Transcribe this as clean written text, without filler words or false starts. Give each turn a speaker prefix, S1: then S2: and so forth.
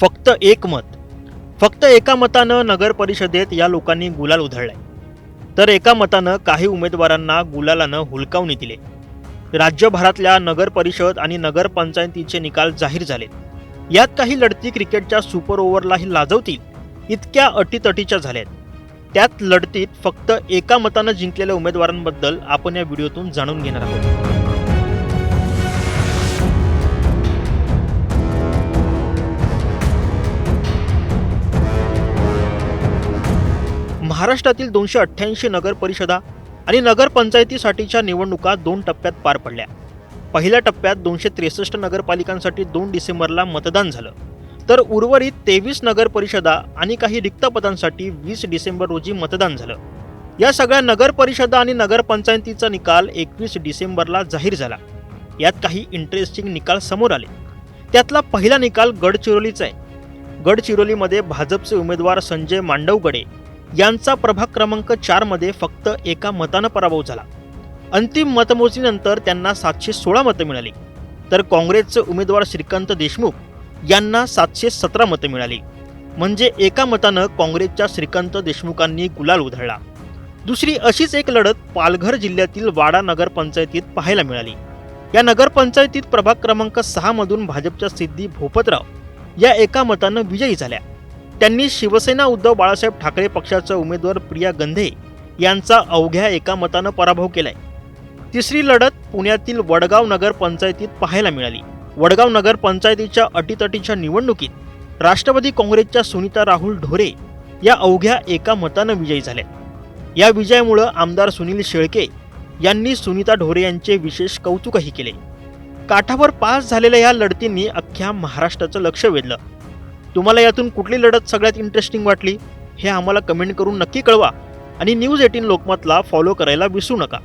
S1: फक्त एक मत. फक्त एका मतानं नगर परिषदेत या लोकांनी गुलाल उधळलाय. तर एका मतानं काही उमेदवारांना गुलालानं हुलकावणी दिले. राज्यभरातल्या नगर परिषद आणि नगर पंचायतीचे निकाल जाहीर झाले. यात काही लढती क्रिकेटच्या सुपर ओव्हरलाही लाजवतील इतक्या अटीतटीच्या झाल्यात. त्यात लढतीत फक्त एका मतानं जिंकलेल्या उमेदवारांबद्दल आपण या व्हिडिओतून जाणून घेणार आहोत. महाराष्ट्रातील 288 नगर परिषदा आणि नगर पंचायतीसाठीच्या निवडणुका 2 टप्प्यात पार पडल्या. पहिल्या टप्प्यात 263 नगरपालिकांसाठी 2 डिसेंबरला मतदान झालं, तर उर्वरित 23 नगर परिषदा आणि काही रिक्त पदांसाठी 20 डिसेंबर रोजी मतदान झालं. या सगळ्या नगर परिषदा आणि नगर पंचायतीचा निकाल 21 डिसेंबरला जाहीर झाला. यात काही इंटरेस्टिंग निकाल समोर आले. त्यातला पहिला निकाल गडचिरोलीचा आहे. गडचिरोलीमध्ये भाजपचे उमेदवार संजय मांडवगडे यांचा प्रभाग क्रमांक 4 मध्ये फक्त एका मतानं पराभव झाला. अंतिम मतमोजणीनंतर त्यांना 716 मतं मिळाली, तर काँग्रेसचे उमेदवार श्रीकांत देशमुख यांना 717 मतं मिळाली. म्हणजे एका मतानं काँग्रेसच्या श्रीकांत देशमुखांनी गुलाल उधळला. दुसरी अशीच एक लढत पालघर जिल्ह्यातील वाडा नगर पंचायतीत पाहायला मिळाली. या नगर पंचायतीत प्रभाग क्रमांक 6 मधून भाजपच्या सिद्धी भोपतराव या एका मतानं विजयी झाल्या. त्यांनी शिवसेना उद्धव बाळासाहेब ठाकरे पक्षाचा उमेदवार प्रिया गंधे यांचा अवघ्या एका मतानं पराभव केलाय. तिसरी लढत पुण्यातील वडगाव नगर पंचायतीत पाहायला मिळाली. वडगाव नगर पंचायतीच्या अटीतटीच्या निवडणुकीत राष्ट्रवादी काँग्रेसच्या सुनीता राहुल ढोरे या अवघ्या एका मतानं विजयी झाल्या. या विजयामुळे आमदार सुनील शेळके यांनी सुनीता ढोरे यांचे विशेष कौतुकही केले. काठावर पास झालेल्या या लढतींनी अख्ख्या महाराष्ट्राचं लक्ष वेधलं. तुम्हाला यातून कुठली लढत सगळ्यात इंटरेस्टिंग वाटली हे आम्हाला कमेंट करून नक्की कळवा आणि न्यूज 18 लोकमतला फॉलो करायला विसरू नका.